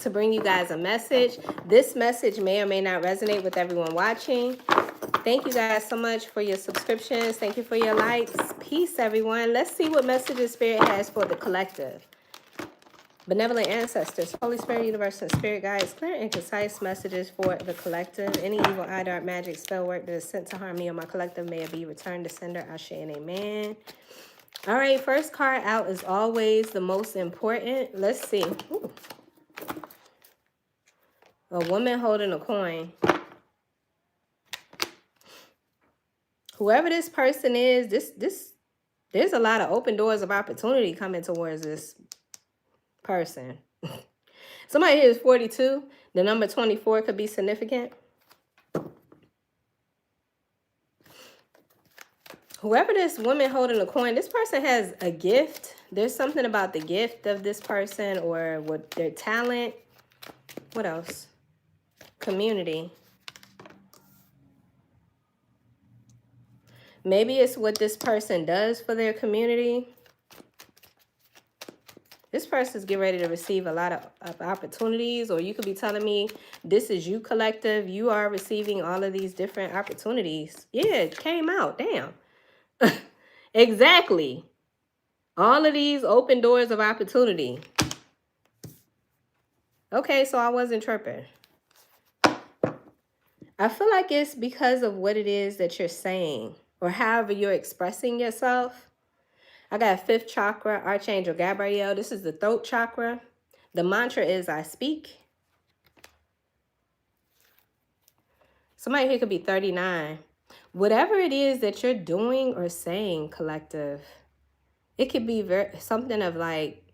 to bring you guys a message. This message may or may not resonate with everyone watching. Thank you guys so much for your subscriptions. Thank you for your likes. Peace, everyone. Let's see what messages Spirit has for the collective. Benevolent ancestors, Holy Spirit, universe, and spirit guides, clear and concise messages for the collective. Any evil, eye, dark, magic, spell work that is sent to harm me or my collective, may it be returned to sender. Ashe and amen. All right, first card out is always the most important. Let's see. Ooh. A woman holding a coin. Whoever this person is, there's a lot of open doors of opportunity coming towards this person. Somebody here is 42. The number 24 could be significant. Whoever this woman holding a coin, this person has a gift. There's something about the gift of this person or what their talent. What else? Community. Maybe it's what this person does for their community. This person's getting ready to receive a lot of opportunities, or you could be telling me this is you, collective. You are receiving all of these different opportunities. Yeah, it came out. Damn. Exactly. All of these open doors of opportunity. Okay, so I wasn't tripping. I feel like it's because of what it is that you're saying or however you're expressing yourself. I got 5th chakra, Archangel Gabriel. This is the throat chakra. The mantra is I speak. Somebody here could be 39. Whatever it is that you're doing or saying, collective, it could be something of like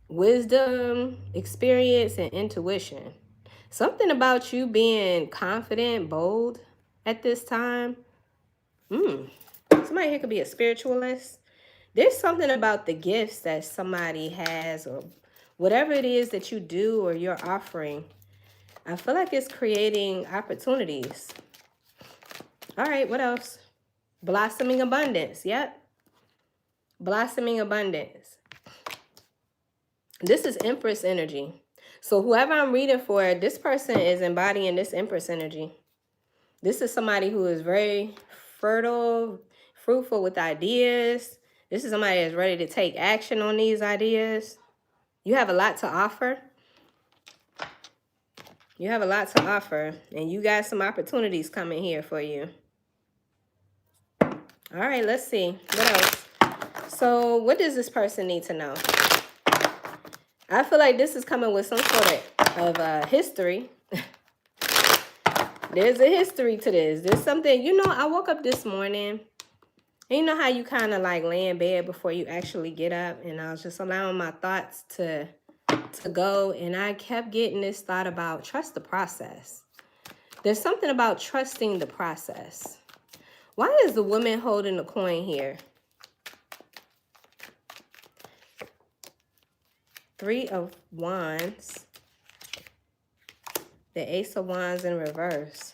wisdom, experience, and intuition. Something about you being confident, bold at this time. Somebody here could be a spiritualist. There's something about the gifts that somebody has or whatever it is that you do or you're offering. I feel like it's creating opportunities. All right, what else? Blossoming abundance. Yep. Blossoming abundance. This is Empress energy. So whoever I'm reading for, this person is embodying this Empress energy. This is somebody who is very fertile, fruitful with ideas. This is somebody that's ready to take action on these ideas. You have a lot to offer. You have a lot to offer, and you got some opportunities coming here for you. All right, let's see. What else? So what does this person need to know? I feel like this is coming with some sort of history. There's a history to this. There's something, you know, I woke up this morning. And you know how you kind of like lay in bed before you actually get up, and I was just allowing my thoughts to go, and I kept getting this thought about trust the process. There's something about trusting the process. Why is the woman holding the coin here? 3 of Wands. The Ace of Wands in reverse.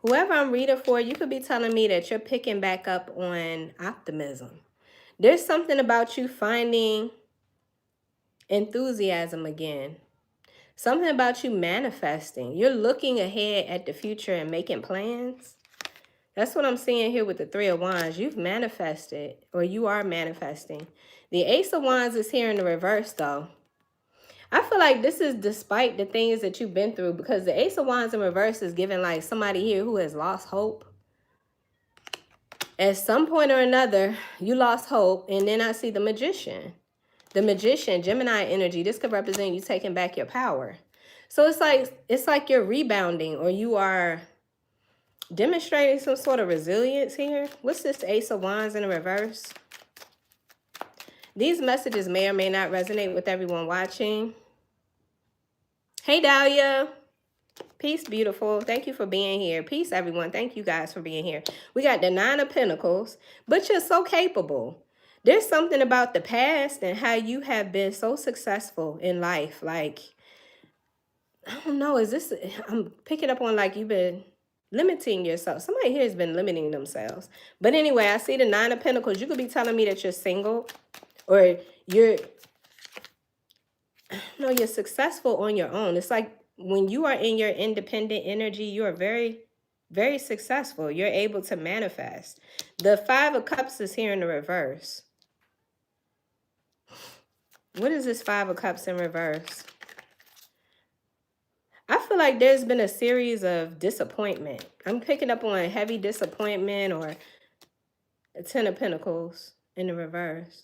Whoever I'm reading for, you could be telling me that you're picking back up on optimism. There's something about you finding enthusiasm again. Something about you manifesting. You're looking ahead at the future and making plans. That's what I'm seeing here with the 3 of Wands. You've manifested, or you are manifesting. The Ace of Wands is here in the reverse, though. I feel like this is despite the things that you've been through, because the Ace of Wands in reverse is giving like somebody here who has lost hope. At some point or another, you lost hope, and then I see the Magician. The Magician, Gemini energy, this could represent you taking back your power. So it's like you're rebounding, or you are demonstrating some sort of resilience here. What's this Ace of Wands in the reverse? These messages may or may not resonate with everyone watching. Hey, Dahlia. Peace, beautiful. Thank you for being here. Peace, everyone. Thank you guys for being here. We got the 9 of Pentacles, but you're so capable. There's something about the past and how you have been so successful in life. Like, I don't know, I'm picking up on like you've been limiting yourself. Somebody here has been limiting themselves. But anyway, I see the 9 of Pentacles. You could be telling me that you're single, or you're no, you're successful on your own. It's like when you are in your independent energy, you are very, very successful. You're able to manifest. The Five of Cups is here in the reverse. What is this Five of Cups in reverse? I feel like there's been a series of disappointment. I'm picking up on heavy disappointment or a Ten of Pentacles in the reverse.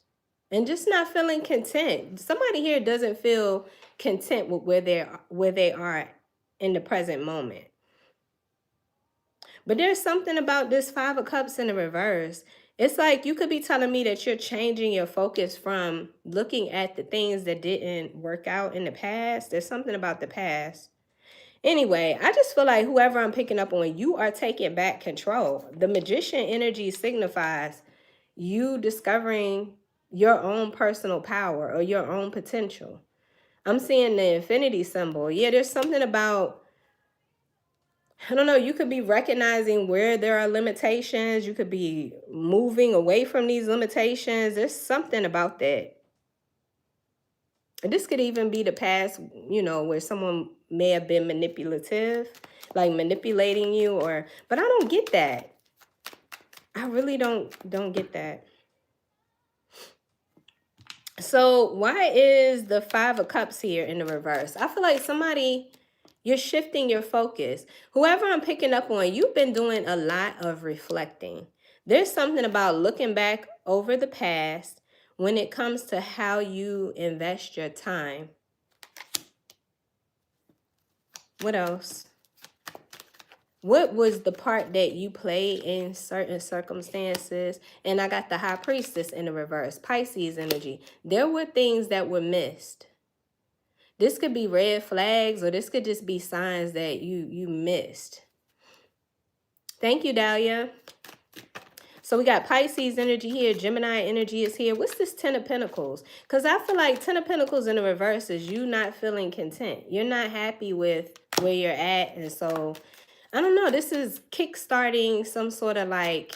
And just not feeling content. Somebody here doesn't feel content with where they are in the present moment. But there's something about this Five of Cups in the reverse. It's like you could be telling me that you're changing your focus from looking at the things that didn't work out in the past. There's something about the past. Anyway, I just feel like whoever I'm picking up on, you are taking back control. The Magician energy signifies you discovering your own personal power or your own potential. I'm seeing the infinity symbol. Yeah, there's something about, I don't know, you could be recognizing where there are limitations. You could be moving away from these limitations. There's something about that. And this could even be the past, you know, where someone may have been manipulative, like manipulating you, or, but I don't get that. I really don't get that. So why is the Five of Cups here in the reverse? I feel like somebody, you're shifting your focus. Whoever I'm picking up on, you've been doing a lot of reflecting. There's something about looking back over the past when it comes to how you invest your time. What else? What was the part that you played in certain circumstances? And I got the High Priestess in the reverse, Pisces energy. There were things that were missed. This could be red flags, or this could just be signs that you missed. Thank you, Dahlia. So we got Pisces energy here. Gemini energy is here. What's this Ten of Pentacles? Because I feel like Ten of Pentacles in the reverse is you not feeling content. You're not happy with where you're at. And so, I don't know. This is kickstarting some sort of like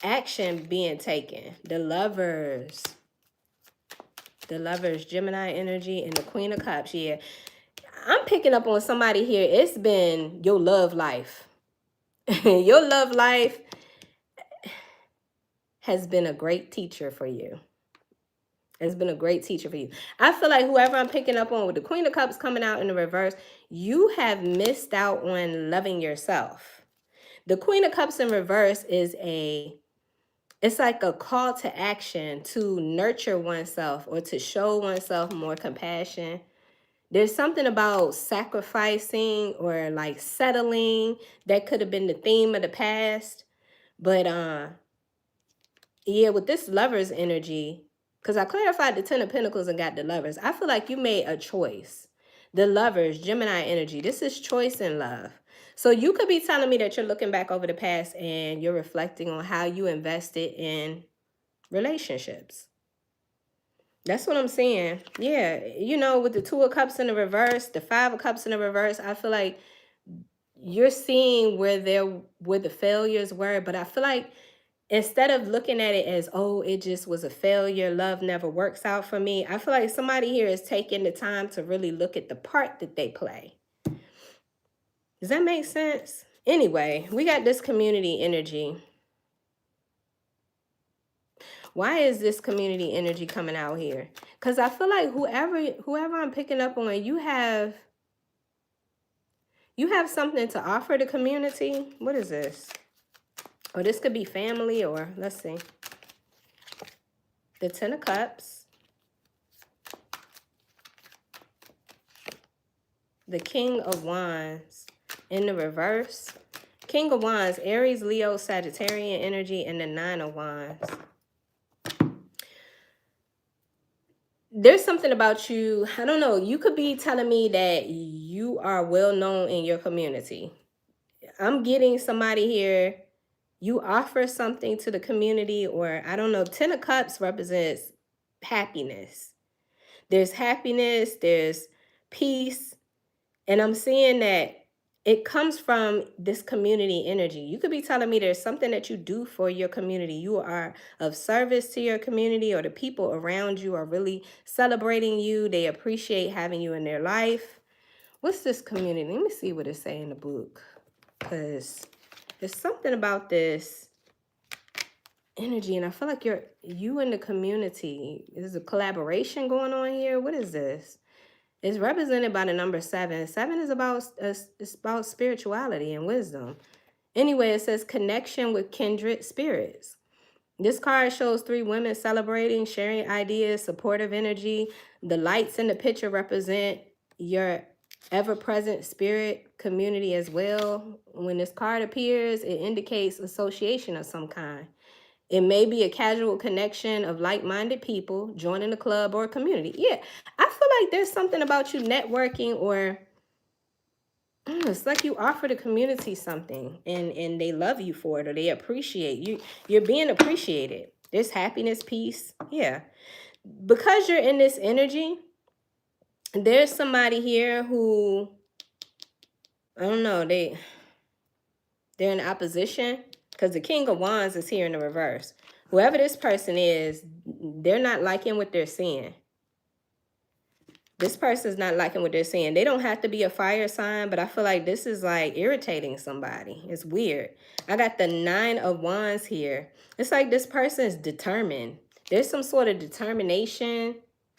action being taken. The Lovers. The Lovers, Gemini energy, and the Queen of Cups. Yeah. I'm picking up on somebody here. It's been your love life. Your love life has been a great teacher for you. It's been a great teacher for you. I feel like whoever I'm picking up on with the Queen of Cups coming out in the reverse, you have missed out on loving yourself. The Queen of Cups in reverse is it's like a call to action to nurture oneself or to show oneself more compassion. There's something about sacrificing or like settling that could have been the theme of the past. But yeah, with this Lovers energy, because I clarified the Ten of Pentacles and got the Lovers, I feel like you made a choice. The Lovers, Gemini energy, this is choice in love. So you could be telling me that you're looking back over the past and you're reflecting on how you invested in relationships. That's what I'm saying. Yeah, you know, with the Two of Cups in the reverse, the Five of Cups in the reverse, I feel like you're seeing where the failures were, but I feel like instead of looking at it as, oh, it just was a failure, love never works out for me, I feel like somebody here is taking the time to really look at the part that they play. Does that make sense? Anyway, we got this community energy. Why is this community energy coming out here? Because I feel like whoever I'm picking up on, you have something to offer the community. What is this? Or this could be family, or let's see. The Ten of Cups. The King of Wands in the reverse. King of Wands, Aries, Leo, Sagittarian energy, and the Nine of Wands. There's something about you, I don't know, you could be telling me that you are well known in your community. I'm getting somebody here, you offer something to the community, or I don't know, Ten of Cups represents happiness. There's happiness, there's peace, and I'm seeing that it comes from this community energy. You could be telling me there's something that you do for your community. You are of service to your community, or the people around you are really celebrating you. They appreciate having you in their life. What's this community? Let me see what it say in the book. Because there's something about this energy, and I feel like you in the community. There's a collaboration going on here. What is this? It's represented by the number 7. 7 is it's about spirituality and wisdom. Anyway, it says connection with kindred spirits. This card shows 3 women celebrating, sharing ideas, supportive energy. The lights in the picture represent your ever-present spirit community as well. When this card appears, it indicates association of some kind. It may be a casual connection of like-minded people joining a club or a community. Yeah, I feel like there's something about you networking, or it's like you offer the community something and they love you for it, or they appreciate you. You're being appreciated. There's happiness, peace. Yeah. Because you're in this energy, there's somebody here who, I don't know, they're in opposition, because the King of Wands is here in the reverse. Whoever this person is, they're not liking what they're seeing. This person's not liking what they're seeing. They don't have to be a fire sign, but I feel like this is like irritating somebody. It's weird. I got the 9 of Wands here. It's like this person is determined. There's some sort of determination.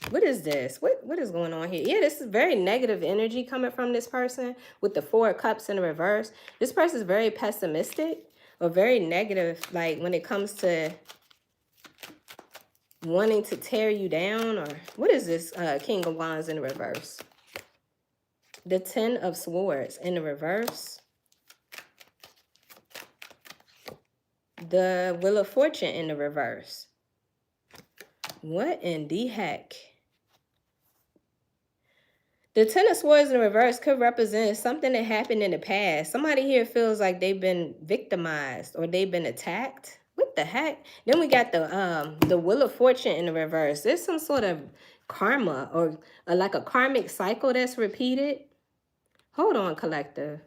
What is this? What is going on here? Yeah, this is very negative energy coming from this person with the 4 of Cups in the reverse. This person is very pessimistic or very negative, like when it comes to wanting to tear you down. Or what is this King of Wands in the reverse? The 10 of Swords in the reverse. The Wheel of Fortune in the reverse. What in the heck? The 10 of Swords in the reverse could represent something that happened in the past. Somebody here feels like they've been victimized or they've been attacked. What the heck? Then we got the Wheel of Fortune in the reverse. There's some sort of karma or like a karmic cycle that's repeated. Hold on, collective.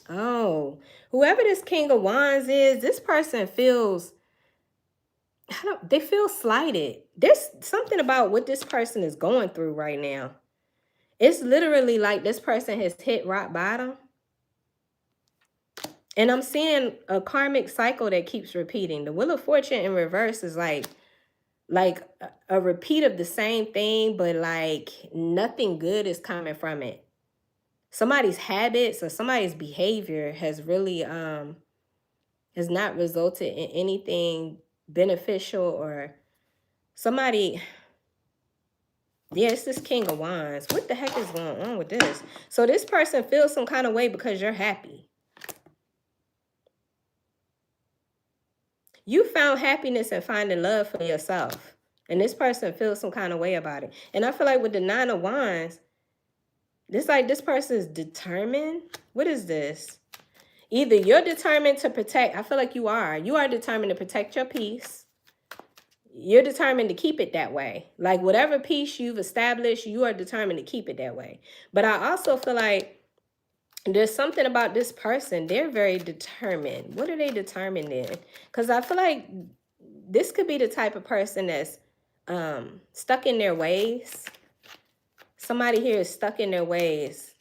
Oh, whoever this King of Wands is, this person feels, they feel slighted. There's something about what this person is going through right now. It's literally like this person has hit rock bottom. And I'm seeing a karmic cycle that keeps repeating. The Wheel of Fortune in reverse is like a repeat of the same thing, but like nothing good is coming from it. Somebody's habits or somebody's behavior has really has not resulted in anything beneficial, or somebody, yeah, it's this King of Wands. What the heck is going on with this? So this person feels some kind of way because you're happy. You found happiness and finding love for yourself. And this person feels some kind of way about it. And I feel like with the 9 of Wands, this like this person is determined. What is this? Either you're determined to protect, I feel like you are determined to protect your peace. You're determined to keep it that way. Like whatever peace you've established, you are determined to keep it that way. But I also feel like there's something about this person. They're very determined. What are they determined in? Because I feel like this could be the type of person that's stuck in their ways. Somebody here is stuck in their ways.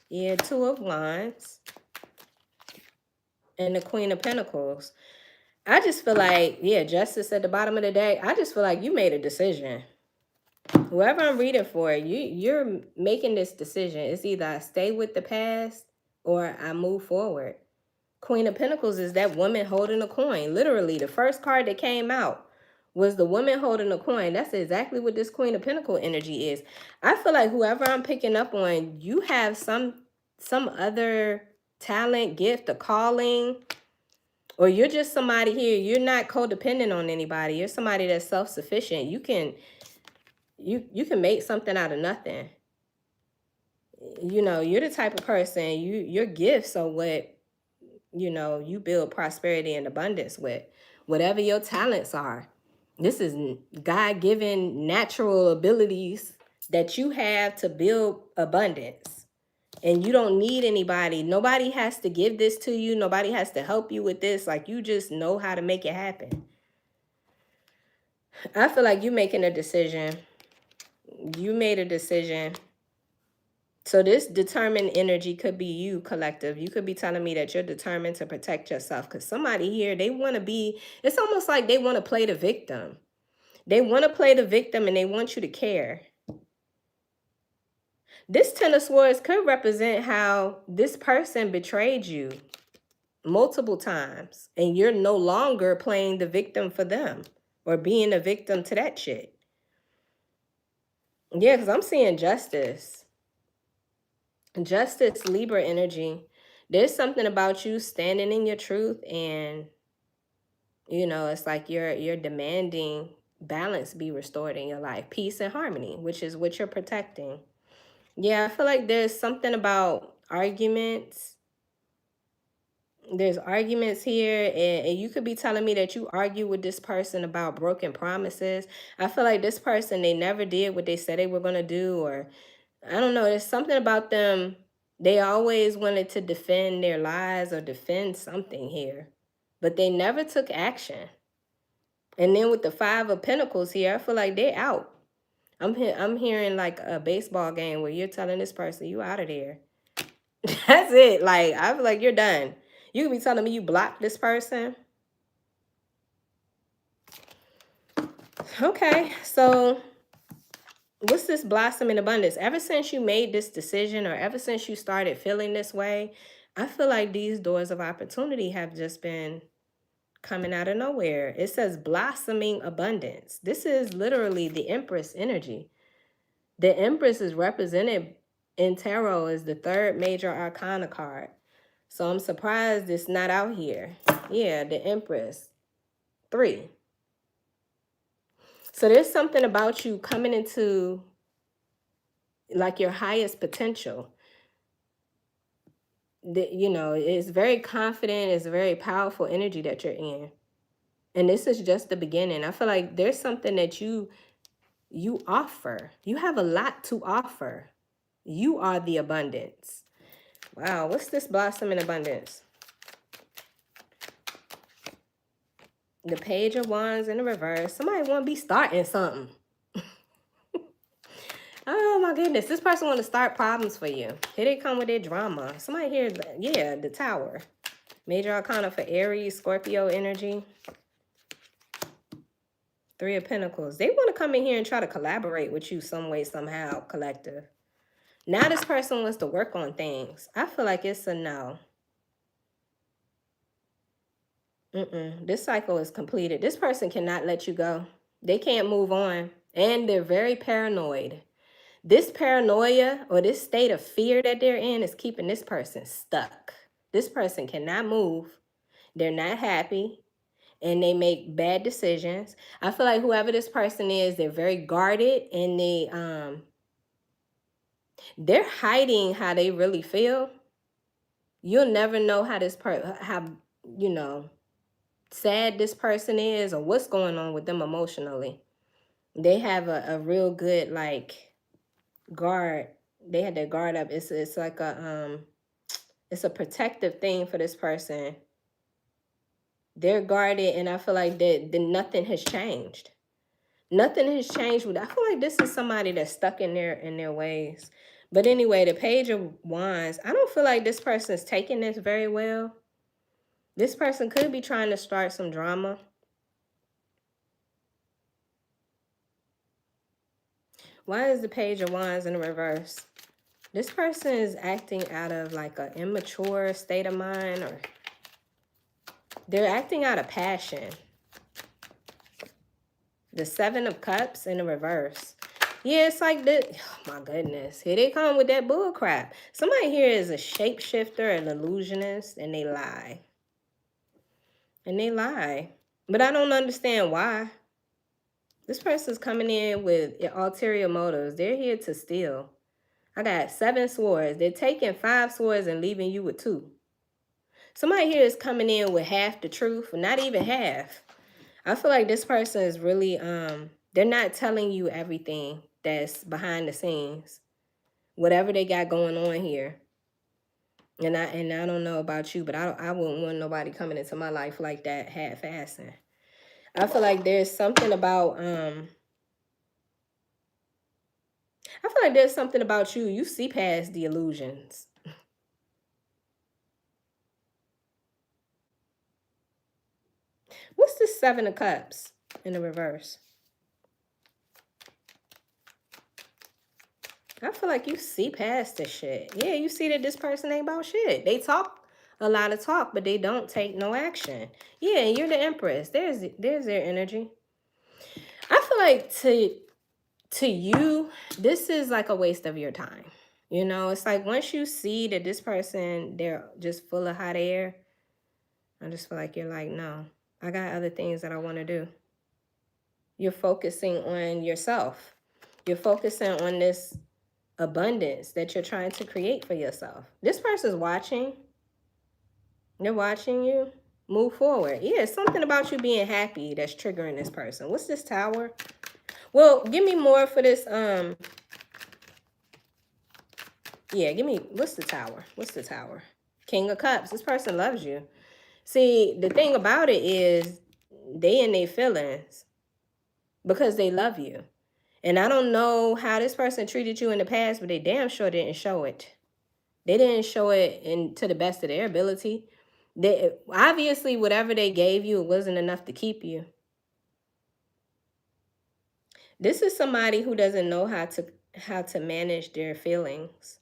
Yeah, 2 of Wands. And the Queen of Pentacles. I just feel like, yeah, justice at the bottom of the day. I just feel like you made a decision. Whoever I'm reading for, you're making this decision. It's either I stay with the past or I move forward. Queen of Pentacles is that woman holding a coin. Literally, the first card that came out was the woman holding a coin. That's exactly what this Queen of Pentacles energy is. I feel like whoever I'm picking up on, you have some other talent, gift, a calling, or you're just somebody here. You're not codependent on anybody. You're somebody that's self-sufficient. You can make something out of nothing. You know, you're the type of person, your gifts are what, you know, you build prosperity and abundance with. Whatever your talents are. This is God-given natural abilities that you have to build abundance. And you don't need anybody. Nobody has to give this to you. Nobody has to help you with this. Like, you just know how to make it happen. I feel like you're making a decision. You made a decision. So this determined energy could be you, collective. You could be telling me that you're determined to protect yourself, because somebody here, they want to be, it's almost like they want to play the victim. They want to play the victim and they want you to care. This Ten of Swords could represent how this person betrayed you multiple times and you're no longer playing the victim for them or being a victim to that shit. Yeah, because I'm seeing justice. Justice, Libra energy. There's something about you standing in your truth, and it's like you're demanding balance be restored in your life, peace and harmony, which is what you're protecting. Yeah, I feel like there's something about arguments. There's arguments here, and you could be telling me that you argue with this person about broken promises. I feel like this person, they never did what they said they were going to do, or I don't know, there's something about them. They always wanted to defend their lies or defend something here, but they never took action. And then with the Five of Pentacles here, I feel like they're out. I'm hearing like a baseball game where you're telling this person, you out of there. That's it. Like, I feel like you're done. You could be telling me you blocked this person. Okay, so what's this blossom in abundance? Ever since you made this decision, or ever since you started feeling this way, I feel like these doors of opportunity have just been coming out of nowhere. It says blossoming abundance. This is literally the Empress energy. The Empress is represented in tarot as the third major arcana card. So I'm surprised it's not out here. Yeah, the Empress. 3. So there's something about you coming into like your highest potential. It's very confident. It's a very powerful energy that you're in. And this is just the beginning. I feel like there's something that you offer. You have a lot to offer. You are the abundance. Wow, what's this blossom in abundance? The Page of Wands in the reverse. Somebody want to be starting something. Oh my goodness, this person want to start problems for you. Here they come with their drama. Somebody here, yeah, the Tower. Major Arcana for Aries, Scorpio energy. 3 of Pentacles. They want to come in here and try to collaborate with you some way, somehow, collective. Now this person wants to work on things. I feel like it's a no. This cycle is completed. This person cannot let you go. They can't move on. And they're very paranoid. This paranoia or this state of fear that they're in is keeping this person stuck. This person cannot move. They're not happy. And they make bad decisions. I feel like whoever this person is, they're very guarded, and they're hiding how they really feel. You'll never know how this sad this person is or what's going on with them emotionally. They have a real good guard. They had their guard up. It's like it's a protective thing for this person. They're guarded, and I feel like that nothing has changed. Nothing has changed. I feel like this is somebody that's stuck in their ways. But anyway, the Page of Wands, I don't feel like this person's taking this very well. This person could be trying to start some drama. Why is the Page of Wands in the reverse? This person is acting out of like an immature state of mind, or they're acting out of passion. The 7 of Cups in the reverse. Yeah, it's like this. Oh my goodness. Here they come with that bull crap. Somebody here is a shapeshifter, an illusionist, and they lie. And they lie. But I don't understand why. This person's coming in with ulterior motives. They're here to steal. I got 7 swords. They're taking 5 swords and leaving you with 2. Somebody here is coming in with half the truth, not even half. I feel like this person is really they're not telling you everything that's behind the scenes. Whatever they got going on here. And I don't know about you, but I wouldn't want nobody coming into my life like that half-assing. I feel like there's something about I feel like there's something about you. You see past the illusions. What's the Seven of Cups in the reverse? I feel like you see past this shit. Yeah, you see that this person ain't about shit. They talk a lot of talk, but they don't take no action. Yeah, and you're the Empress. There's their energy. I feel like to you, this is like a waste of your time. You know, it's like once you see that this person, they're just full of hot air, I just feel like you're like, no, I got other things that I want to do. You're focusing on yourself. You're focusing on this abundance that you're trying to create for yourself. This person's watching. They're watching you. Move forward. Yeah, it's something about you being happy that's triggering this person. What's this Tower? Well, give me more for this. Yeah, give me, what's the Tower? What's the Tower? King of Cups. This person loves you. See, the thing about it is they in their feelings because they love you. And I don't know how this person treated you in the past, but they damn sure didn't show it. They didn't show it to the best of their ability. They obviously, whatever they gave you, it wasn't enough to keep you. This is somebody who doesn't know how to manage their feelings.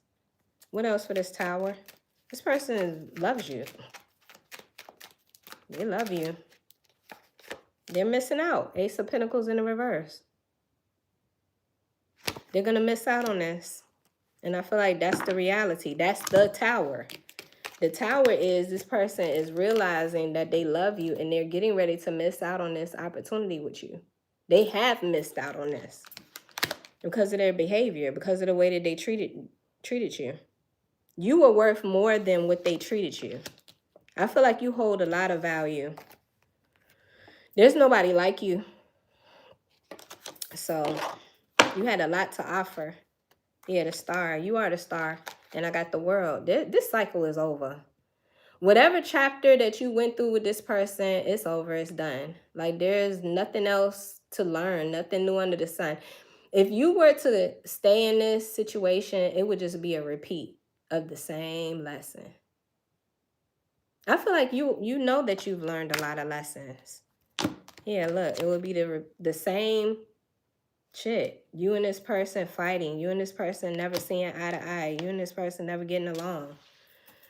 What else for this Tower? This person loves you. They love you. They're missing out. Ace of Pentacles in the reverse. They're going to miss out on this. And I feel like that's the reality. That's the Tower. The Tower is this person is realizing that they love you and they're getting ready to miss out on this opportunity with you. They have missed out on this because of their behavior, because of the way that they treated you. You were worth more than what they treated you. I feel like you hold a lot of value. There's nobody like you. So you had a lot to offer. Yeah, the Star. You are the Star. And I got the World. This cycle is over. Whatever chapter that you went through with this person, it's over. It's done. Like, there's nothing else to learn. Nothing new under the sun. If you were to stay in this situation, it would just be a repeat of the same lesson. I feel like you know that you've learned a lot of lessons. Yeah, look, it would be the same shit. You and this person fighting. You and this person never seeing eye to eye. You and this person never getting along.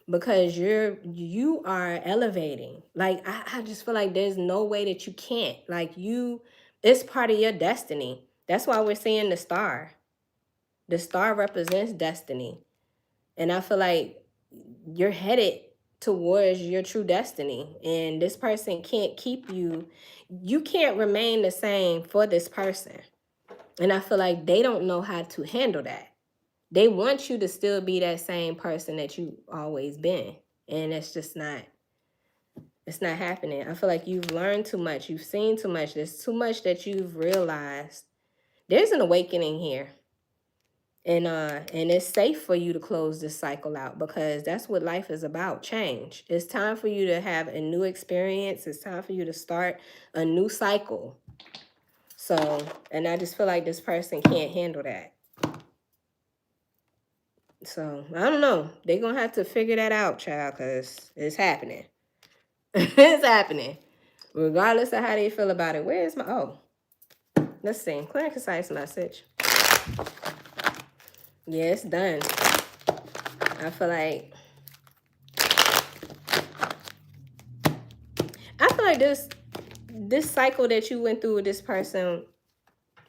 Because you are elevating. Like, I just feel like there's no way that you can't. Like, it's part of your destiny. That's why we're seeing the Star. The Star represents destiny. And I feel like you're headed towards your true destiny. And this person can't keep you. You can't remain the same for this person. And I feel like they don't know how to handle that. They want you to still be that same person that you always been. And it's just not, it's not happening. I feel like you've learned too much. You've seen too much. There's too much that you've realized. There's an awakening here. And it's safe for you to close this cycle out because that's what life is about, change. It's time for you to have a new experience. It's time for you to start a new cycle. So, and I just feel like this person can't handle that. So, I don't know. They're going to have to figure that out, child, because it's happening. It's happening. Regardless of how they feel about it. Where is my... Oh. Let's see. Clear and concise message. Yeah, it's done. I feel like... this cycle that you went through with this person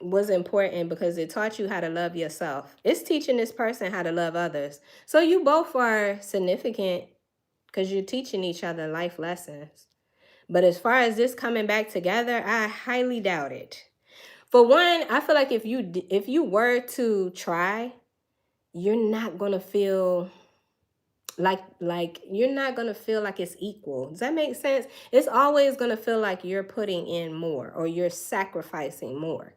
was important because it taught you how to love yourself. It's teaching this person how to love others. So you both are significant because you're teaching each other life lessons. But as far as this coming back together, I highly doubt it. For one, I feel like if you were to try, you're not going to feel like you're not going to feel like it's equal. Does that make sense? It's always going to feel like you're putting in more or you're sacrificing more.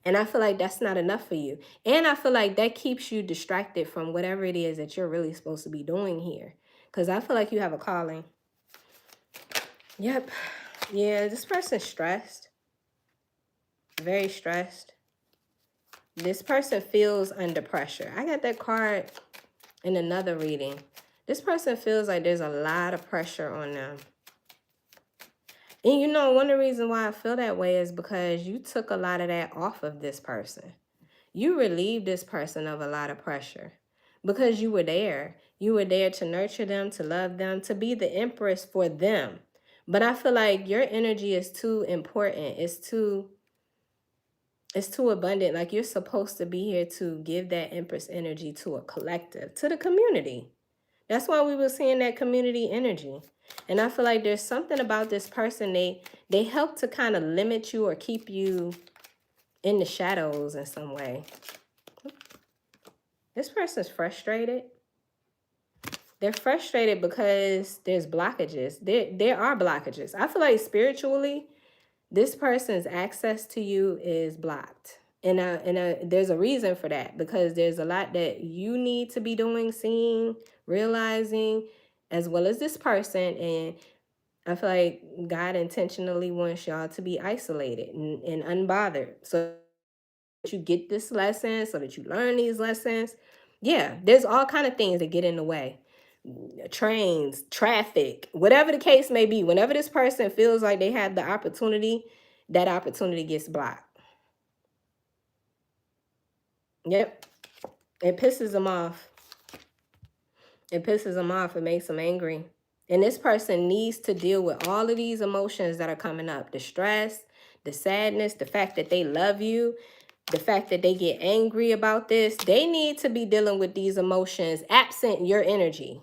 And I feel like that's not enough for you. And I feel like that keeps you distracted from whatever it is that you're really supposed to be doing here. Because I feel like you have a calling. Yep. Yeah, this person's stressed. Very stressed. This person feels under pressure. I got that card in another reading. This person feels like there's a lot of pressure on them. And you know, one of the reasons why I feel that way is because you took a lot of that off of this person. You relieved this person of a lot of pressure because you were there. You were there to nurture them, to love them, to be the empress for them. But I feel like your energy is too important. It's too abundant. Like you're supposed to be here to give that empress energy to a collective, to the community. That's why we were seeing that community energy. And I feel like there's something about this person. They help to kind of limit you or keep you in the shadows in some way. This person's frustrated. They're frustrated because there's blockages. There are blockages. I feel like spiritually, this person's access to you is blocked. And there's a reason for that, because there's a lot that you need to be doing, seeing, realizing, as well as this person. And I feel like God intentionally wants y'all to be isolated and unbothered, so that you get this lesson, so that you learn these lessons. Yeah, there's all kind of things that get in the way. Trains, traffic, whatever the case may be. Whenever this person feels like they have the opportunity, that opportunity gets blocked. Yep. It pisses them off. It pisses them off. It makes them angry. And this person needs to deal with all of these emotions that are coming up. The stress, the sadness, the fact that they love you, the fact that they get angry about this. They need to be dealing with these emotions absent your energy.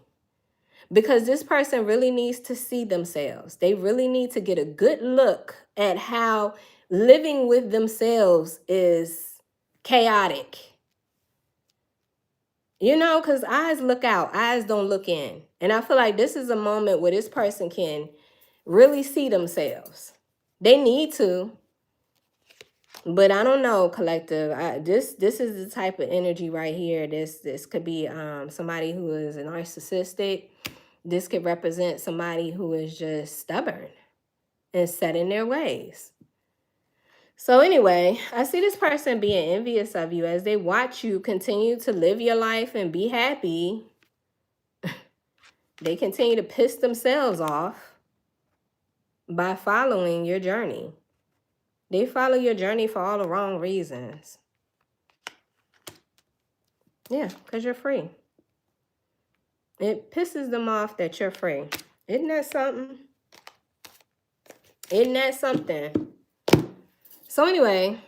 Because this person really needs to see themselves. They really need to get a good look at how living with themselves is chaotic. You know, because eyes look out, eyes don't look in. And I feel like this is a moment where this person can really see themselves. They need to. But I don't know, collective. This is the type of energy right here. This could be somebody who is narcissistic. This could represent somebody who is just stubborn and set in their ways. So anyway, I see this person being envious of you as they watch you continue to live your life and be happy. They continue to piss themselves off by following your journey. They follow your journey for all the wrong reasons. Yeah, because you're free. It pisses them off that you're free. Isn't that something? Isn't that something? So anyway,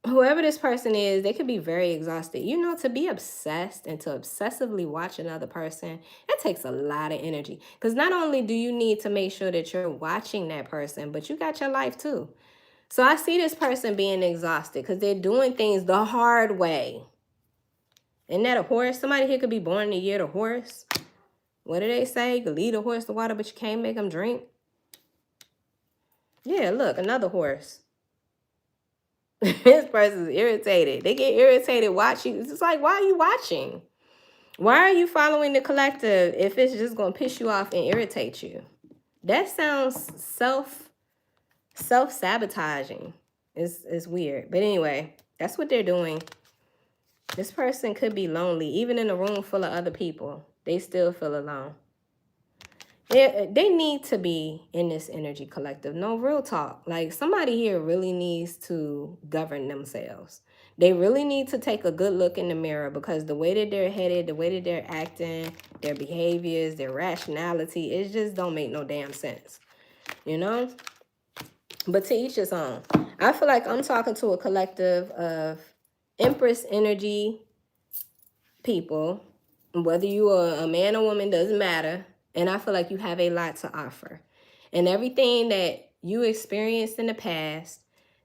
whoever this person is, they could be very exhausted. You know, to be obsessed and to obsessively watch another person, it takes a lot of energy. Because not only do you need to make sure that you're watching that person, but you got your life too. So I see this person being exhausted because they're doing things the hard way. Isn't that a horse? Somebody here could be born in the year of the horse. What do they say? You can lead a horse to water, but you can't make them drink. Yeah, look, another horse. This person's irritated. They get irritated watching. It's like, why are you watching? Why are you following the collective if it's just going to piss you off and irritate you? That sounds self-sabotaging. It's weird. But anyway, that's what they're doing. This person could be lonely. Even in a room full of other people, they still feel alone. They need to be in this energy collective. No, real talk. Like, somebody here really needs to govern themselves. They really need to take a good look in the mirror, because the way that they're headed, the way that they're acting, their behaviors, their rationality, it just don't make no damn sense. You know? But to each his own. I feel like I'm talking to a collective of Empress energy people. Whether you are a man or woman, doesn't matter. And I feel like you have a lot to offer. And everything that you experienced in the past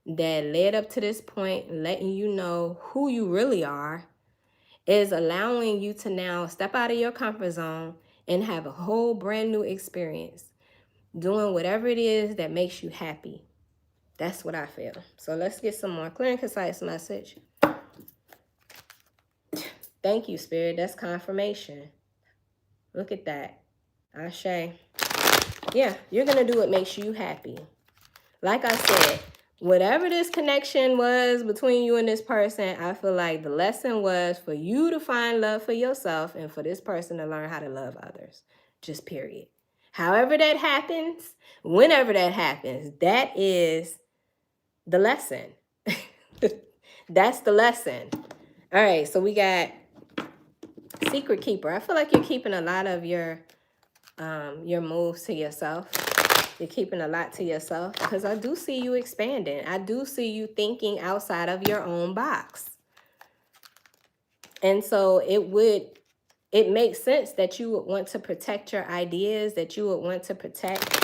that led up to this point, letting you know who you really are is allowing you to now step out of your comfort zone and have a whole brand new experience, doing whatever it is that makes you happy. That's what I feel. So let's get some more clear and concise message. Thank you, Spirit. That's confirmation. Look at that. Ashe. Yeah, you're going to do what makes you happy. Like I said, whatever this connection was between you and this person, I feel like the lesson was for you to find love for yourself and for this person to learn how to love others. Just period. However that happens, whenever that happens, that is the lesson. That's the lesson. All right, so we got Secret Keeper. I feel like you're keeping a lot of your moves to yourself. You're keeping a lot to yourself because I do see you expanding. I do see you thinking outside of your own box. And so it makes sense that you would want to protect your ideas, that you would want to protect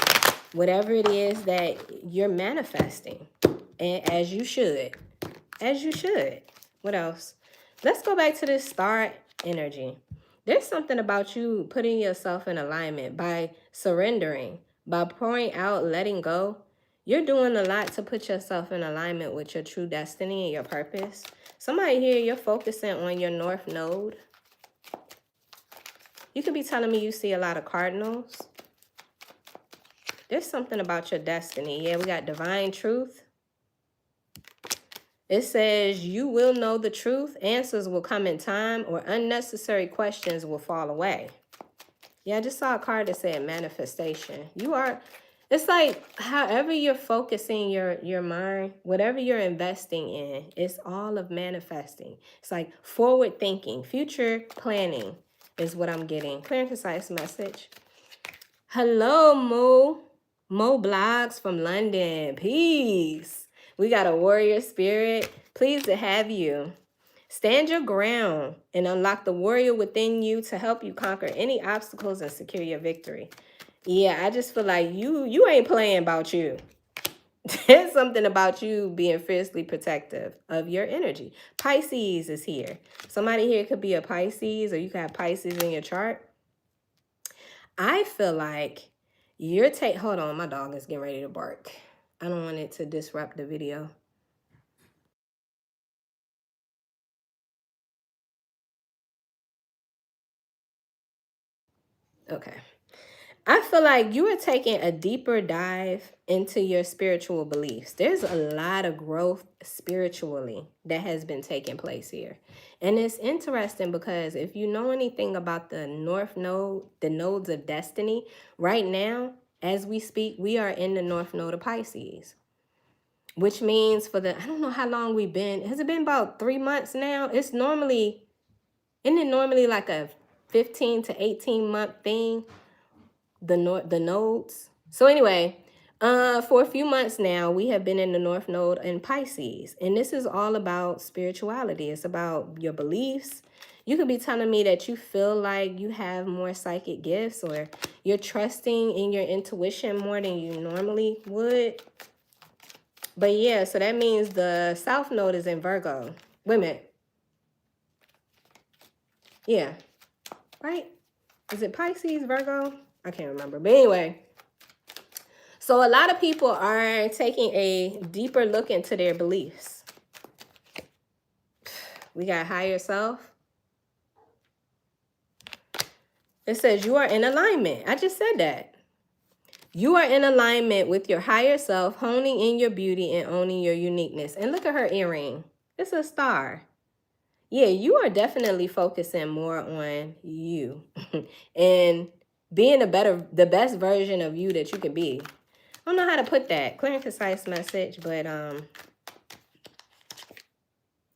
whatever it is that you're manifesting. And as you should. As you should. What else? Let's go back to this star energy. There's something about you putting yourself in alignment by surrendering, by pouring out, letting go. You're doing a lot to put yourself in alignment with your true destiny and your purpose. Somebody here, you're focusing on your north node. You could be telling me you see a lot of cardinals. There's something about your destiny. Yeah, we got divine truth. It says you will know the truth, answers will come in time, or unnecessary questions will fall away. Yeah, I just saw a card that said manifestation. It's like however you're focusing your mind, whatever you're investing in, it's all of manifesting. It's like forward thinking, future planning is what I'm getting. Clear and concise message. Hello, Mo Blogs from London. Peace. We got a warrior spirit. Pleased to have you. Stand your ground and unlock the warrior within you to help you conquer any obstacles and secure your victory. Yeah, I just feel like you ain't playing about you. There's something about you being fiercely protective of your energy. Pisces is here. Somebody here could be a Pisces, or you could have Pisces in your chart. I feel like hold on, my dog is getting ready to bark. I don't want it to disrupt the video. Okay. I feel like you are taking a deeper dive into your spiritual beliefs. There's a lot of growth spiritually that has been taking place here. And it's interesting because if you know anything about the North Node, the nodes of destiny, right now, as we speak, we are in the North Node of Pisces. Which means I don't know how long we've been. Has it been about 3 months now? Isn't it normally like a 15 to 18 month thing? The nodes. So anyway, for a few months now, we have been in the North Node in Pisces. And this is all about spirituality. It's about your beliefs. You could be telling me that you feel like you have more psychic gifts, or you're trusting in your intuition more than you normally would. But yeah, so that means the South Node is in Virgo. Wait a minute. Yeah. Right? Is it Pisces, Virgo? I can't remember. But anyway. So a lot of people are taking a deeper look into their beliefs. We got higher self. It says you are in alignment. I just said that. You are in alignment with your higher self, honing in your beauty and owning your uniqueness. And look at her earring. It's a star. Yeah, you are definitely focusing more on you and being the best version of you that you can be. I don't know how to put that. Clear and concise message, but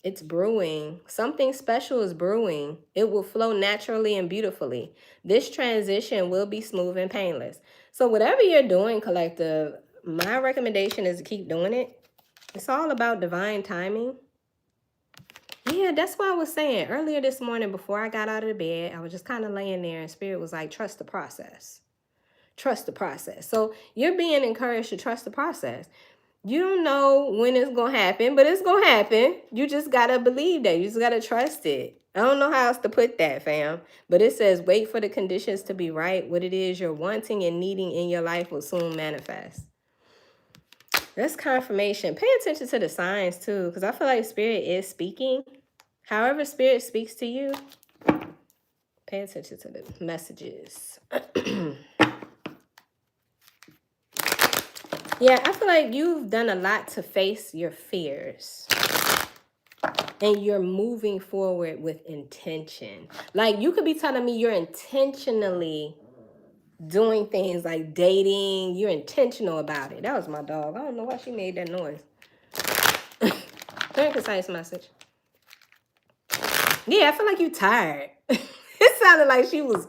it's brewing. Something special is brewing. It will flow naturally and beautifully. This transition will be smooth and painless. So whatever you're doing, collective, my recommendation is to keep doing it. It's all about divine timing. Yeah, that's what I was saying earlier this morning before I got out of the bed. I was just kind of laying there and spirit was like, trust the process. Trust the process. So you're being encouraged to trust the process. You don't know when it's going to happen, but it's going to happen. You just got to believe that. You just got to trust it. I don't know how else to put that, fam. But it says, wait for the conditions to be right. What it is you're wanting and needing in your life will soon manifest. That's confirmation. Pay attention to the signs, too, because I feel like Spirit is speaking. However Spirit speaks to you, pay attention to the messages. Yeah, I feel like you've done a lot to face your fears. And you're moving forward with intention. Like, you could be telling me you're intentionally doing things like dating. You're intentional about it. That was my dog. I don't know why she made that noise. Very concise message. Yeah, I feel like you tired. It sounded like she was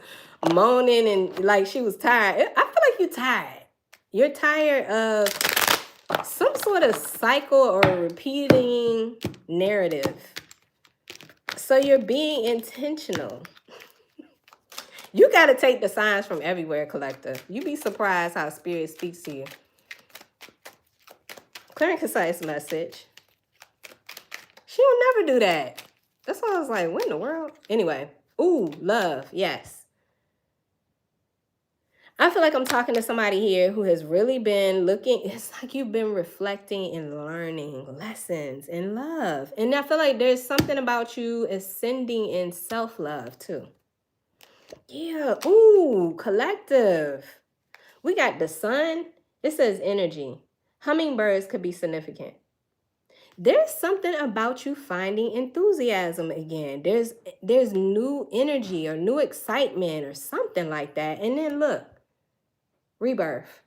moaning and like she was tired. I feel like you're tired. You're tired of some sort of cycle or repeating narrative. So you're being intentional. You got to take the signs from everywhere, collector. You be surprised how Spirit speaks to you. Clear and concise message. She will never do that. That's why I was like, what in the world? Anyway. Ooh, love. Yes. I feel like I'm talking to somebody here who has really been looking. It's like you've been reflecting and learning lessons in love. And I feel like there's something about you ascending in self-love too. Yeah. Ooh, collective. We got the sun. It says energy. Hummingbirds could be significant. There's something about you finding enthusiasm again. There's new energy or new excitement or something like that. And then look, rebirth.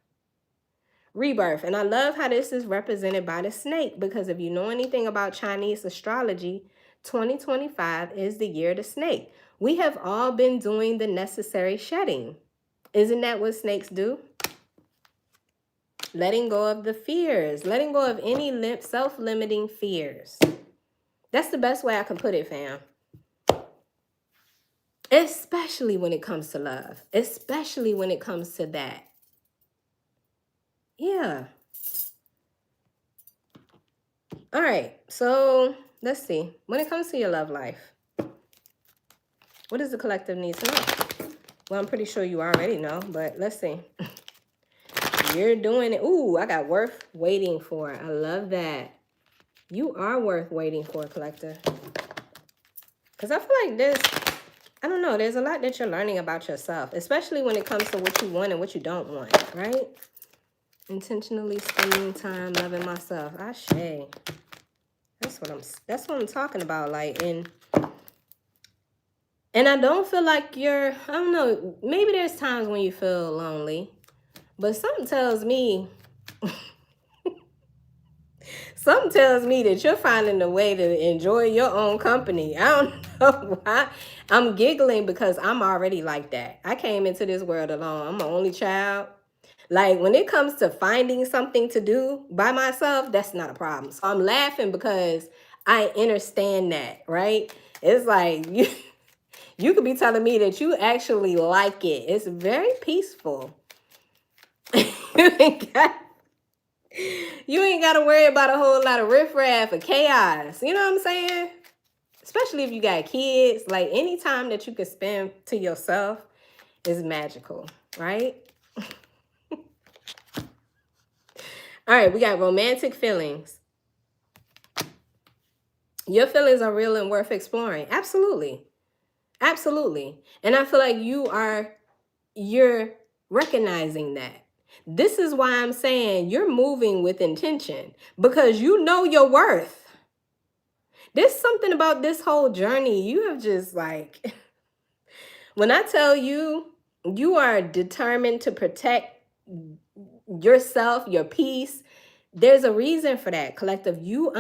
Rebirth. And I love how this is represented by the snake, because if you know anything about Chinese astrology, 2025 is the year of the snake. We have all been doing the necessary shedding. Isn't that what snakes do? Letting go of the fears. Letting go of any self-limiting fears. That's the best way I can put it, fam. Especially when it comes to love. Especially when it comes to that. Yeah. All right. So let's see. When it comes to your love life, what does the collective need to know? Well, I'm pretty sure you already know, but let's see. You're doing it. Ooh, I got worth waiting for. I love that. You are worth waiting for, collector. Because I feel like I don't know, there's a lot that you're learning about yourself, especially when it comes to what you want and what you don't want, right? Intentionally spending time loving myself. Ashe. That's what I'm talking about. Like, and I don't feel like I don't know, maybe there's times when you feel lonely, but something tells me that you're finding a way to enjoy your own company. I don't know why. I'm giggling because I'm already like that. I came into this world alone. I'm an only child. Like, when it comes to finding something to do by myself, that's not a problem. So I'm laughing because I understand that, right? It's like you could be telling me that you actually like it. It's very peaceful. You ain't got to worry about a whole lot of riffraff or chaos. You know what I'm saying? Especially if you got kids. Like, any time that you can spend to yourself is magical, right? All right, we got romantic feelings. Your feelings are real and worth exploring. Absolutely. Absolutely. And I feel like you're recognizing that. This is why I'm saying you're moving with intention, because you know your worth. There's something about this whole journey. You have just like, when I tell you, you are determined to protect yourself, your peace, there's a reason for that, collective. You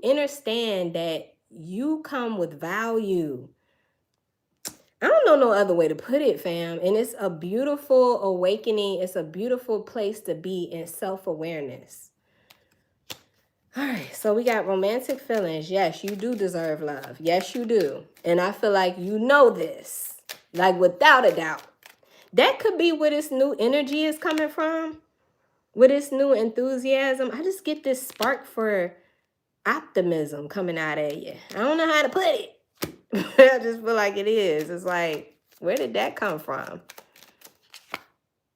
understand that you come with value. I don't know no other way to put it, fam. And it's a beautiful awakening. It's a beautiful place to be in self-awareness. All right, so we got romantic feelings. Yes, you do deserve love. Yes, you do. And I feel like you know this, like without a doubt. That could be where this new energy is coming from, with this new enthusiasm. I just get this spark for optimism coming out of you. I don't know how to put it. I just feel like it is. It's like, where did that come from?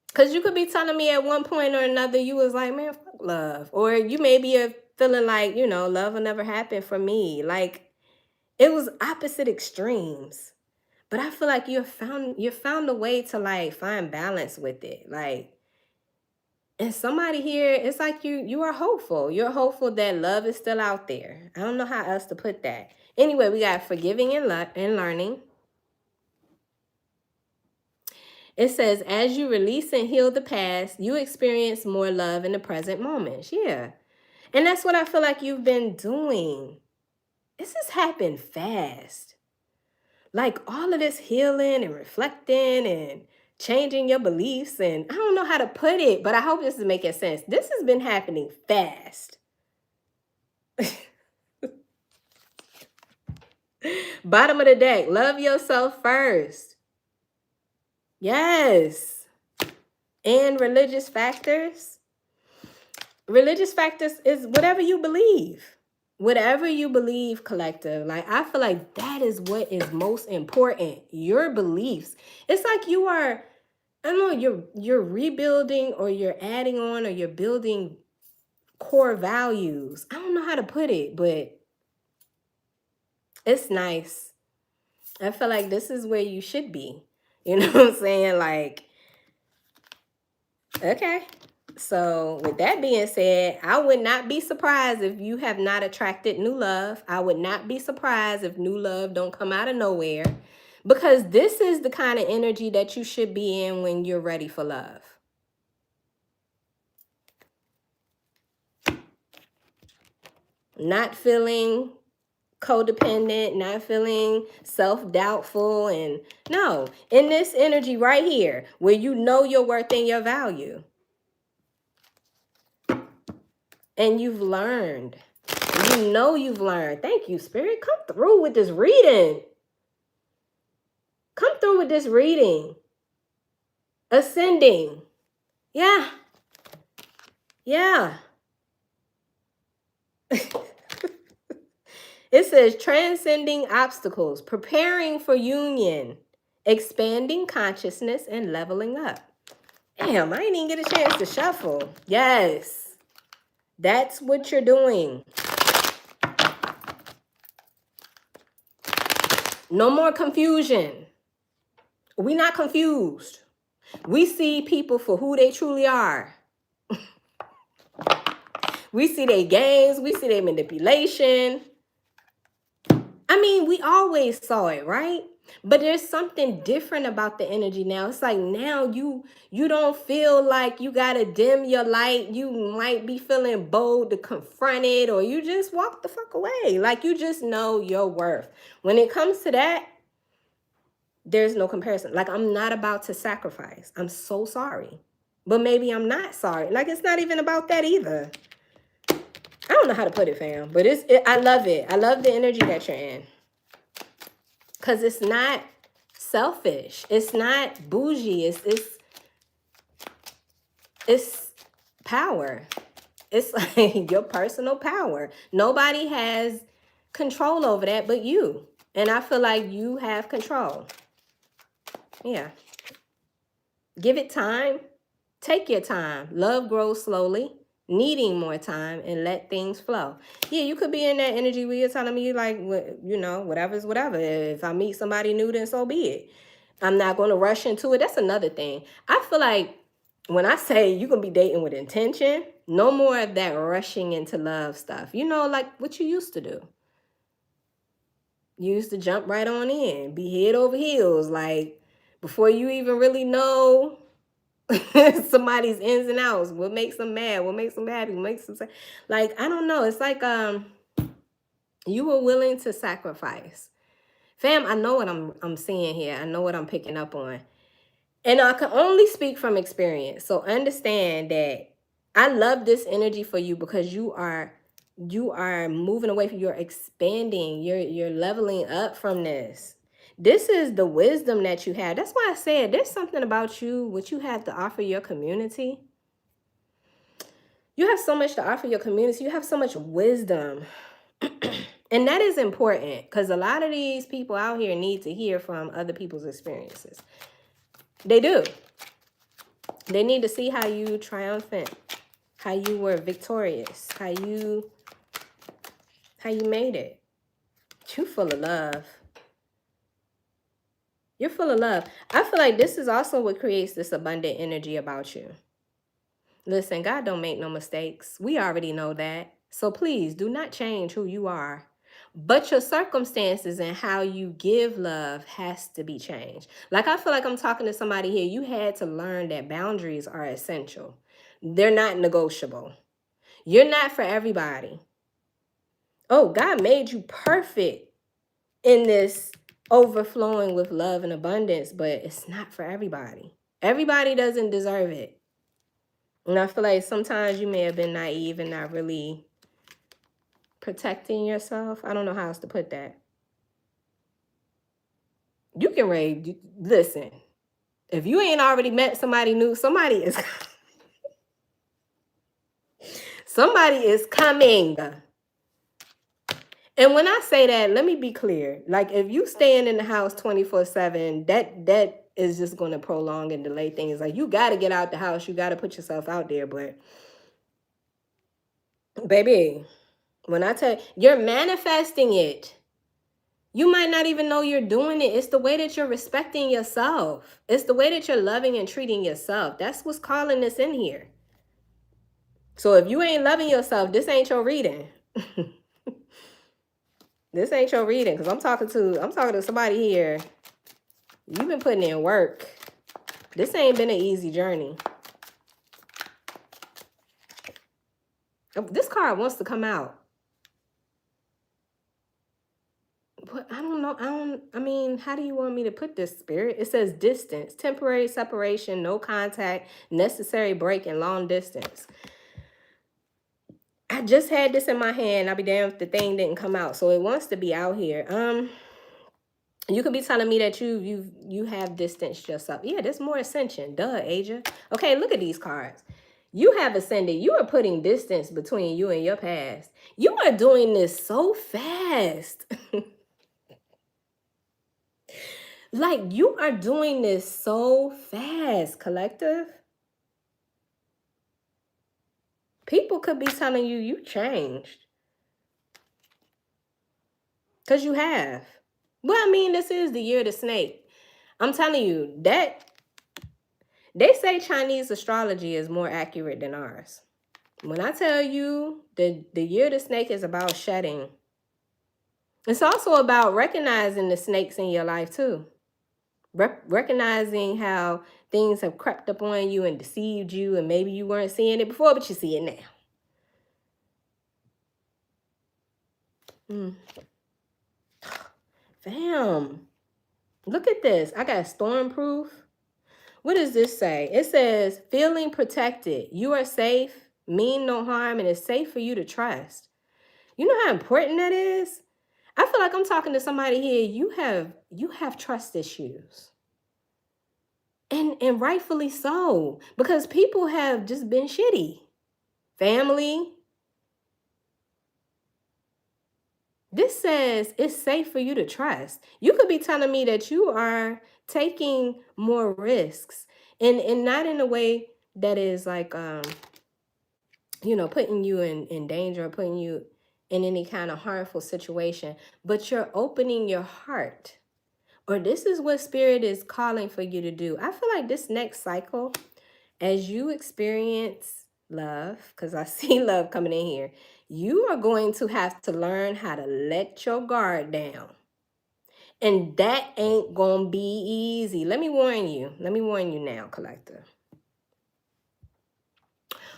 Because you could be telling me at one point or another, you was like, man, fuck love. Or you maybe are feeling like, love will never happen for me. Like, it was opposite extremes. But I feel like you found a way to like find balance with it. Like, and somebody here, it's like you are hopeful. You're hopeful that love is still out there. I don't know how else to put that. Anyway, we got forgiving and learning. It says, as you release and heal the past, you experience more love in the present moment. Yeah. And that's what I feel like you've been doing. This has happened fast. Like all of this healing and reflecting and changing your beliefs. And I don't know how to put it, but I hope this is making sense. This has been happening fast. Bottom of the deck, love yourself first. Yes. And religious factors. Religious factors is whatever you believe. Whatever you believe, collective. Like, I feel like that is what is most important. Your beliefs. It's like you are, I don't know, you're rebuilding or you're adding on or you're building core values. I don't know how to put it, but it's nice. I feel like this is where you should be. You know what I'm saying? Like, okay. So with that being said, I would not be surprised if you have not attracted new love. I would not be surprised if new love don't come out of nowhere, because this is the kind of energy that you should be in when you're ready for love. Not feeling codependent, not feeling self-doubtful, and no, in this energy right here where you know your worth and your value. And you've learned. You know you've learned. Thank you, Spirit. Come through with this reading. Come through with this reading. Ascending. Yeah. Yeah. It says transcending obstacles, preparing for union, expanding consciousness, and leveling up. Damn, I didn't even get a chance to shuffle. Yes. That's what you're doing. No more confusion. We're not confused. We see people for who they truly are. We see their games. We see their manipulation. I mean, we always saw it, right? But there's something different about the energy now. It's like now you don't feel like you got to dim your light. You might be feeling bold to confront it, or you just walk the fuck away. Like, you just know your worth. When it comes to that, there's no comparison. Like, I'm not about to sacrifice. I'm so sorry. But maybe I'm not sorry. Like, it's not even about that either. I don't know how to put it, fam. But I love it. I love the energy that you're in. Because it's not selfish. It's not bougie. It's power. It's like your personal power. Nobody has control over that but you. And I feel like you have control. Yeah. Give it time. Take your time. Love grows slowly, needing more time, and let things flow. Yeah, you could be in that energy where you're telling me, like, whatever's whatever. If I meet somebody new, then so be it. I'm not going to rush into it. That's another thing. I feel like when I say you can be dating with intention, no more of that rushing into love stuff. Like what you used to do. You used to jump right on in, be head over heels, like before you even really know somebody's ins and outs, what makes them mad, what makes them happy, what makes them like, I don't know. It's like you were willing to sacrifice. Fam, I know what I'm seeing here. I know what I'm picking up on. And I can only speak from experience. So understand that I love this energy for you because you are moving away from, you're expanding, you're leveling up from this. This is the wisdom that you have. That's why I said there's something about you, what you have to offer your community. You have so much to offer your community. You have so much wisdom. And that is important because a lot of these people out here need to hear from other people's experiences. They do. They need to see how you triumphant, how you were victorious, how you made it. You full of love. You're full of love. I feel like this is also what creates this abundant energy about you. Listen, God don't make no mistakes. We already know that. So please do not change who you are. But your circumstances and how you give love has to be changed. Like, I feel like I'm talking to somebody here. You had to learn that boundaries are essential. They're not negotiable. You're not for everybody. Oh, God made you perfect in this overflowing with love and abundance, but it's not for everybody. Everybody doesn't deserve it. And I feel like sometimes you may have been naive and not really protecting yourself. I don't know how else to put that. You can listen. If you ain't already met somebody new, somebody is coming. And when I say that, let me be clear. Like, if you staying in the house 24/7, that is just going to prolong and delay things. Like, you got to get out the house. You got to put yourself out there. But baby, when I tell you, you're manifesting it. You might not even know you're doing it. It's the way that you're respecting yourself. It's the way that you're loving and treating yourself. That's what's calling this in here. So if you ain't loving yourself, this ain't your reading. This ain't your reading, because I'm talking to somebody here. You've been putting in work. This ain't been an easy journey. This card wants to come out. But I don't know. I mean, how do you want me to put this, Spirit? It says distance, temporary separation, no contact, necessary break, and long distance. I just had this in my hand. I'll be damned if the thing didn't come out. So it wants to be out here. You could be telling me that you have distanced yourself. Yeah, there's more ascension. Duh, Asia. Okay, look at these cards. You have ascended. You are putting distance between you and your past. You are doing this so fast. Like, you are doing this so fast, collective. People could be telling you changed. Because you have. Well, I mean, this is the year of the snake. I'm telling you, that they say Chinese astrology is more accurate than ours. When I tell you the year of the snake is about shedding, it's also about recognizing the snakes in your life too. Recognizing how things have crept up on you and deceived you, and maybe you weren't seeing it before, but you see it now. Fam, look at this. I got stormproof. What does this say? It says, feeling protected. You are safe, mean no harm, and it's safe for you to trust. You know how important that is? I feel like I'm talking to somebody here. You have trust issues. And rightfully so, because people have just been shitty. Family. This says it's safe for you to trust. You could be telling me that you are taking more risks, and not in a way that is like putting you in danger or putting you in any kind of harmful situation, but you're opening your heart. Or this is what Spirit is calling for you to do. I feel like this next cycle, as you experience love, because I see love coming in here, you are going to have to learn how to let your guard down. And that ain't going to be easy. Let me warn you. Let me warn you now, collector.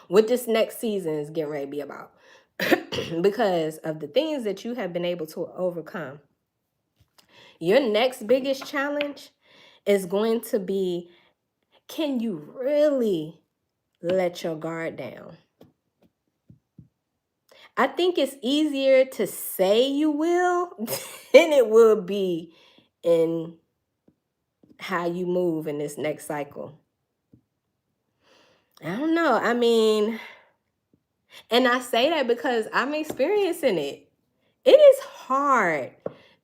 What this next season is getting ready to be about. Because of the things that you have been able to overcome. Your next biggest challenge is going to be, can you really let your guard down? I think it's easier to say you will than it will be in how you move in this next cycle. I don't know. I mean, and I say that because I'm experiencing it. it is hard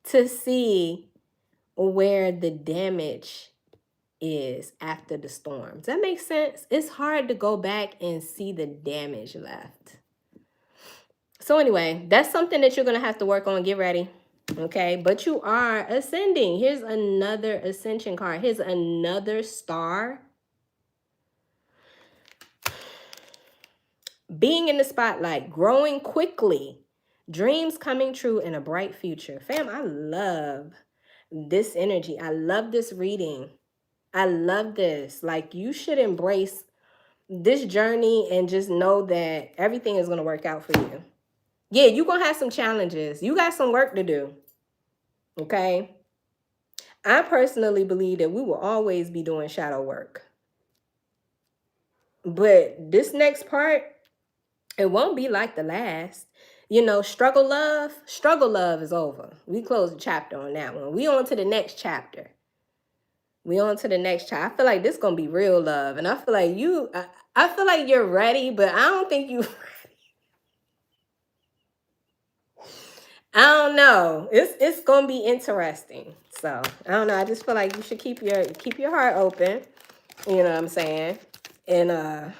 to see where the damage is after the storm. Does that make sense? It's hard to go back and see the damage left. So anyway, that's something that you're going to have to work on. Get ready. Okay, but you are ascending. Here's another ascension card. Here's another star. Being in the spotlight, growing quickly, dreams coming true, in a bright future. Fam, I love this energy. I love this reading. I love this. Like, you should embrace this journey and just know that everything is going to work out for you. Yeah, you're going to have some challenges. You got some work to do. Okay? I personally believe that we will always be doing shadow work. But this next part, it won't be like the last. You know, struggle love is over. We close the chapter on that one. We on to the next chapter. I feel like this gonna be real love. And I feel like I feel like you're ready, but I don't think you I don't know. It's gonna be interesting. So I don't know. I just feel like you should keep your heart open. You know what I'm saying? And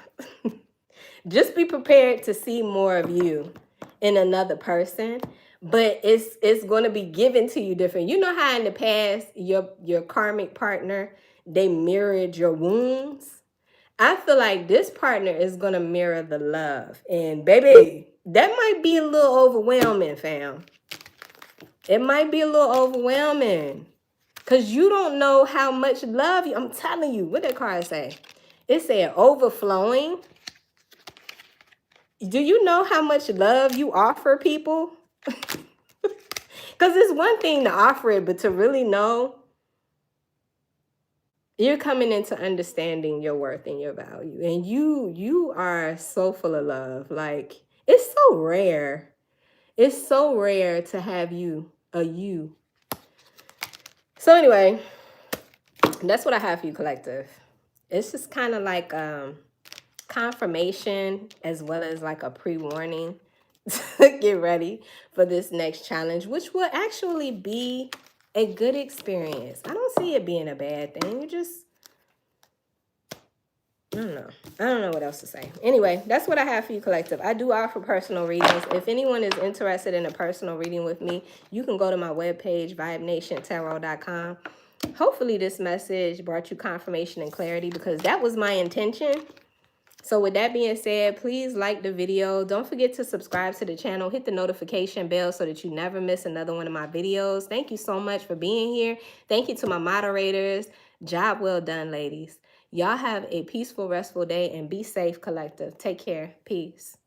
just be prepared to see more of you in another person. But it's going to be given to you different. You know how in the past your karmic partner, they mirrored your wounds? I feel like this partner is going to mirror the love. And baby, that might be a little overwhelming, fam. It might be a little overwhelming. Because you don't know how much love I'm telling you. What that card say? It said overflowing. Do you know how much love you offer people? Because it's one thing to offer it, but to really know, you're coming into understanding your worth and your value. And you are so full of love. Like, it's so rare. It's so rare to have you. So anyway, that's what I have for you, collective. It's just kind of like confirmation as well as like a pre-warning. Get ready for this next challenge, which will actually be a good experience. I don't see it being a bad thing. You just, I don't know what else to say. Anyway, that's what I have for you, collective. I do offer personal readings. If anyone is interested in a personal reading with me, you can go to my webpage, vibenationtarot.com. Hopefully this message brought you confirmation and clarity, because that was my intention. So with that being said, please like the video. Don't forget to subscribe to the channel. Hit the notification bell so that you never miss another one of my videos. Thank you so much for being here. Thank you to my moderators. Job well done, ladies. Y'all have a peaceful, restful day and be safe, collective. Take care. Peace.